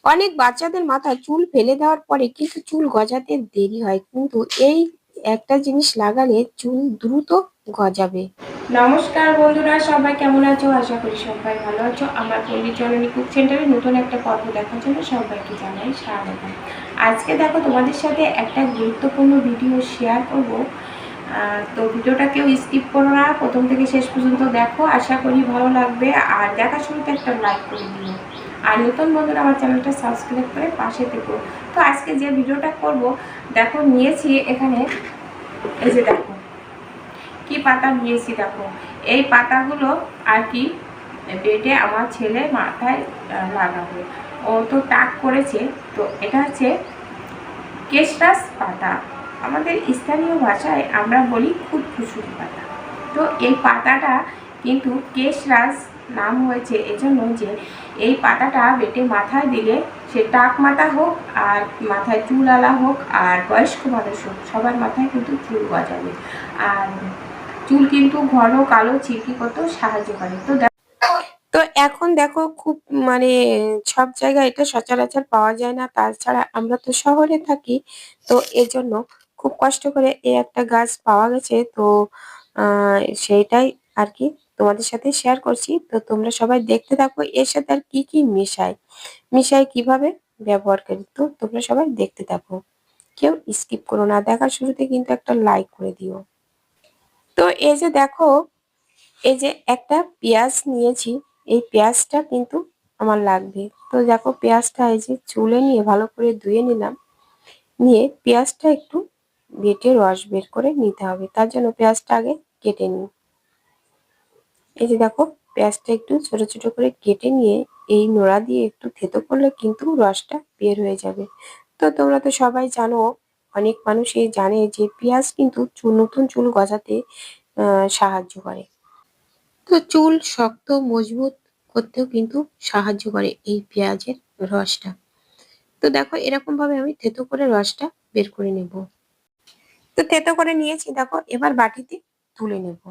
অনেক বাচ্চাদের মাথায় চুল ফেলে দেওয়ার পরে কিন্তু চুল গজাতে দেরি হয়, কিন্তু এই একটা জিনিস লাগালে চুল দ্রুত গজাবে। নমস্কার বন্ধুরা, সবাই কেমন আছো? আশা করি সবাই ভালো আছো। আমার পল্লী জননী কুক সেন্টারে নতুন একটা পর্ব দেখার জন্য সবাইকে জানাই স্বাগত। আজকে দেখো তোমাদের সাথে একটা গুরুত্বপূর্ণ ভিডিও শেয়ার করব। তো ভিডিওটা কেউ স্কিপ করো না, প্রথম থেকে শেষ পর্যন্ত দেখো, আশা করি ভালো লাগবে। আর দেখার শুরুতে একটা লাইক করে দিও, আর নতুন বন্ধুরা আমার চ্যানেলটা সাবস্ক্রাইব করে পাশে থেকো। তো আজকে যে ভিডিওটা করব, দেখো নিয়েছি এখানে, এই যে দেখো কি পাতা নিয়েছি। দেখো এই পাতাগুলো আর কি বেটে আমার ছেলে মাথায় লাগাবে। ও তো টাক করেছে। তো এটা হচ্ছে কেশরাস পাতা, আমাদের স্থানীয় ভাষায় আমরা বলি খুদখুসুরি পাতা। তো এই পাতাটা কিন্তু কেশরাজ নাম হয়েছে এজন্য যে এই পাতাটা বেটে মাথায় দিলে, সে টাক মাথা হোক আর মাথায় চুল আলা হোক আর বয়স্ক মানুষ হোক, সবার মাথায় কিন্তু চুল গজাবে। আর চুল কিন্তু ঘন কালো চিরকি করতেও সাহায্য করে। তো এখন দেখো খুব মানে সব জায়গায় এটা সচরাচর পাওয়া যায় না, তাছাড়া আমরা তো শহরে থাকি। তো এজন্য খুব কষ্ট করে এই একটা গাছ পাওয়া গেছে। তো সেইটাই আর কি তোমাদের সাথে শেয়ার করছি। তো তোমরা সবাই দেখতে থাকো এর সাথে আর কি কি মিশায়, কিভাবে ব্যবহার করি। তো তোমরা সবাই দেখতে থাকো, কেউ স্কিপ করো না, দেখার শুরুতে কিন্তু একটা লাইক করে দিও। তো এই যে দেখো, এই যে একটা পেঁয়াজ নিয়েছি, এই পেঁয়াজটা কিন্তু আমার লাগবে। তো দেখো পেঁয়াজটা এই যে চুলে নিয়ে ভালো করে ধুয়ে নিলাম, নিয়ে পেঁয়াজটা একটু বেটে রস বের করে নিতে হবে। তার জন্য পেঁয়াজটা আগে কেটে নিই। এই যে দেখো পেঁয়াজটা একটু ছোট ছোট করে কেটে নিয়ে এই নোড়া দিয়ে একটু থেতো করলে কিন্তু রসটা বের হয়ে যাবে। তো তোমরা তো সবাই জানো, অনেক মানুষই জানে যে পেঁয়াজ কিন্তু নতুন চুল গজাতে সাহায্য করে। তো চুল শক্ত মজবুত করতেও কিন্তু সাহায্য করে এই পেঁয়াজের রসটা। তো দেখো এরকম ভাবে আমি থেতো করে রসটা বের করে নেব। তো থেতো করে নিয়েছি, দেখো এবার বাটিতে তুলে নেব।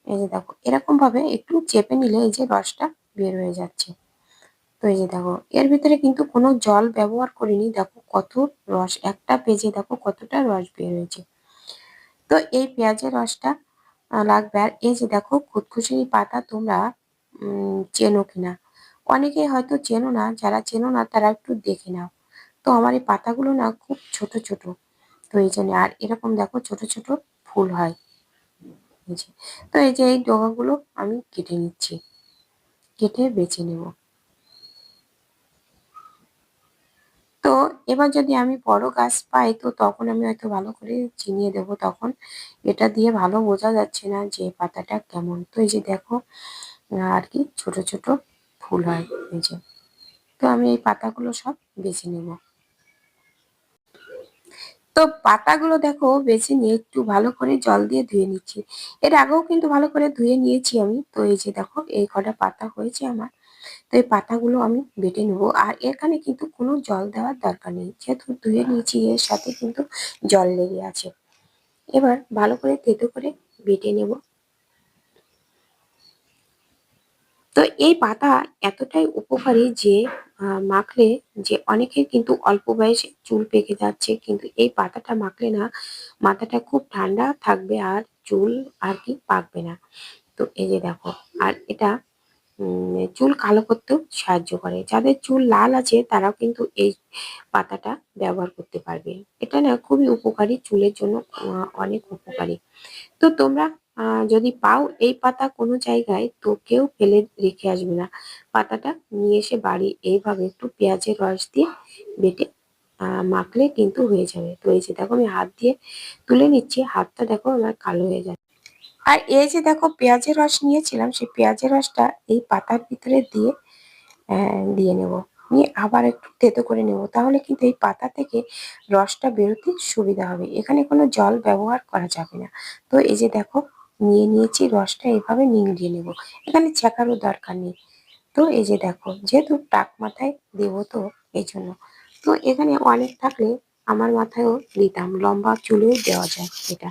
এই যে দেখো এরকম ভাবে একটু চেপে নিলে এই যে রসটা বের হয়ে যাচ্ছে। তো এই যে দেখো এর ভিতরে কিন্তু কোনো জল ব্যবহার করিনি, দেখো কত রস, একটা পেজে দেখো কতটা রস বের হয়েছে। তো এই পেঁয়াজের রসটা লাগবে। আর এই যে দেখো খুদখুশির পাতা তোমরা চেনো কিনা, অনেকে হয়তো চেনো না, যারা চেনো না তারা একটু দেখে নাও। তো আমার এই পাতাগুলো না খুব ছোট ছোট, তো এই জন্য। আর এরকম দেখো ছোট ছোট ফুল হয়, এই যে। তো এই যে এই ডগাগুলো আমি কেটে নিচ্ছি, কেটে বেছে নেব। তো এবার যদি আমি বড় গাছ পাই তো তখন আমি হয়তো ভালো করে চিনিয়ে দেব, তখন এটা দিয়ে ভালো বোঝা যাচ্ছে না যে পাতাটা কেমন। তো এই যে দেখো আর কি ছোট ছোট ফুল হয়, এই যে। তো আমি এই পাতাগুলো সব বেছে নেব। তো পাতাগুলো দেখো বেছে নিয়ে একটু ভালো করে জল দিয়ে ধুয়ে নিচ্ছি। এর আগেও কিন্তু ভালো করে ধুয়ে নিয়েছি আমি। তো এই যে দেখো এই কটা পাতা হয়েছে আমার। তো এই পাতাগুলো আমি বেটে নেবো, আর এখানে কিন্তু কোনো জল দেওয়ার দরকার নেই, যেহেতু ধুয়ে নিয়েছি এর সাথে কিন্তু জল লেগে আছে। এবার ভালো করে থেতো করে বেটে নেব। তো এই পাতা এতটাই উপকারী যে মাখলে, যে অনেকের কিন্তু অল্প বয়সে চুল পেকে যাচ্ছে, কিন্তু এই পাতাটা মাখলে না মাথাটা খুব ঠান্ডা থাকবে আর চুল আর কি পাকবে না। তো এই যে দেখো, আর এটা চুল কালো করতেও সাহায্য করে। যাদের চুল লাল আছে তারাও কিন্তু এই পাতাটা ব্যবহার করতে পারবে। এটা না খুবই উপকারী, চুলের জন্য অনেক উপকারী। তো তোমরা যদি পাও এই পাতা কোনো জায়গায়, তো কেউ ফেলে রেখে আসবে না। পাতাটা নিয়ে এসে বাড়ি এইভাবে একটু পেঁয়াজের রস দিয়ে বেটে মাখলে কিন্তু হয়ে যাবে। তো এই যে দেখো আমি হাত দিয়ে তুলে নিচ্ছি, হাতটা দেখো আমার কালো হয়ে যাচ্ছে। আর এই যে দেখো পেঁয়াজের রস নিয়েছিলাম, সেই পেঁয়াজের রসটা এই পাতার ভিতরে দিয়ে দিয়ে নেব, নিয়ে আবার একটু থেতো করে নেব, তাহলে কিন্তু এই পাতা থেকে রসটা বেরোতে সুবিধা হবে। এখানে কোনো জল ব্যবহার করা যাবে না। তো এই যে দেখো নিয়ে নিয়েছি রসটা, এভাবে নিংড়িয়ে নেব, এখানে ছেঁকারও দরকার নেই। তো এই যে দেখো যেহেতু টাক মাথায় দেবো তো এই জন্য। তো এখানে অনেক থাকলে আমার মাথায়ও দিতাম, লম্বা চুলেও দেওয়া যায় এটা,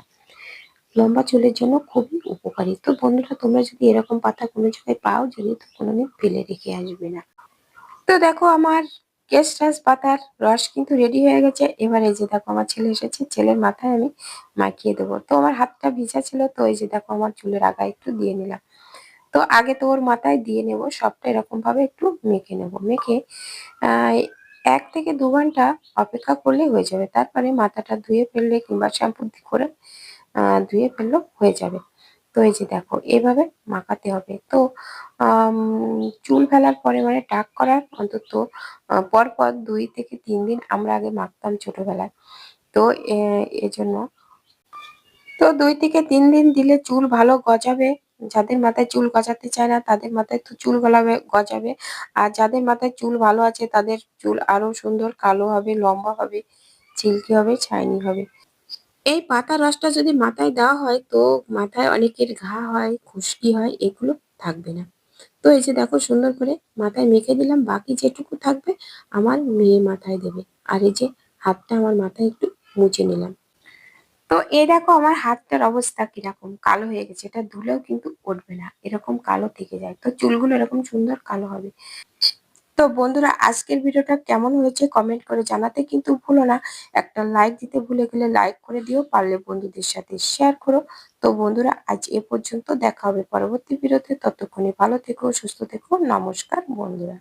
লম্বা চুলের জন্য খুবই উপকারী। তো বন্ধুরা তোমরা যদি এরকম পাতা কোনো জায়গায় পাও, যদি তো কোনোদিন ফেলে রেখে আসবে না। তো দেখো আমার কেশটাস পাতার রস কিন্তু রেডি হয়ে গেছে। এবার এই যে দেখো আমার ছেলে এসেছে, ছেলের মাথায় আমি মাখিয়ে দেবো। তো আমার হাতটা ভিজা ছিল, তো এই যে দেখো আমার চুলের আগায় একটু দিয়ে নিলাম। তো আগে তো ওর মাথায় দিয়ে নেব সবটা, এরকম ভাবে একটু মেখে নেব। মেখে আহ 1 থেকে 2 ঘন্টা অপেক্ষা করলেই হয়ে যাবে। তারপরে মাথাটা ধুয়ে ফেললে কিংবা শ্যাম্পু করে ধুয়ে ফেললেও হয়ে যাবে। তো এই যে দেখো এভাবে মাখাতে হবে। তো আম, চুল ফেলার পরে মানে টাক করার অন্তত পর পর 2 থেকে 3 দিন আমরা আগে মাখতাম ছোটবেলায়। তো এজন্য তো 2 থেকে 3 দিন দিলে চুল ভালো গজাবে। যাদের মাথায় চুল গজাতে চায় না তাদের মাথায় তো চুল গজাবে। আর যাদের মাথায় চুল ভালো আছে তাদের চুল আরো সুন্দর কালো হবে, লম্বা হবে, সিল্কি হবে, শাইনি হবে। এই পাতা রসটা যদি মাথায় দেওয়া হয় তো মাথায় অনেকের ঘা হয়, খুশকি হয়, এগুলো থাকবে না। তো এই যে দেখো সুন্দর করে মাথায় মেখে দিলাম, বাকি যেটুকু থাকবে আমার মেয়ে মাথায় দেবে। আর এই যে হাতটা আমার মাথায় একটু মুছে নিলাম। তো এই দেখো আমার হাতটার অবস্থা কিরকম কালো হয়ে গেছে, এটা ধুলেও কিন্তু উঠবে না, এরকম কালো থেকে যায়। তো চুলগুলো এরকম সুন্দর কালো হবে। তো বন্ধুরা আজকের ভিডিওটা কেমন হয়েছে কমেন্ট করে জানাতে কিন্তু ভুলো না। একটা লাইক দিতে ভুলে গেলে লাইক করে দিও, পারলে বন্ধুদের সাথে শেয়ার করো। তো বন্ধুরা আজ এ পর্যন্ত, দেখা হবে পরবর্তী ভিডিওতে। ততক্ষণে ভালো থেকো, সুস্থ থেকো। নমস্কার বন্ধুরা।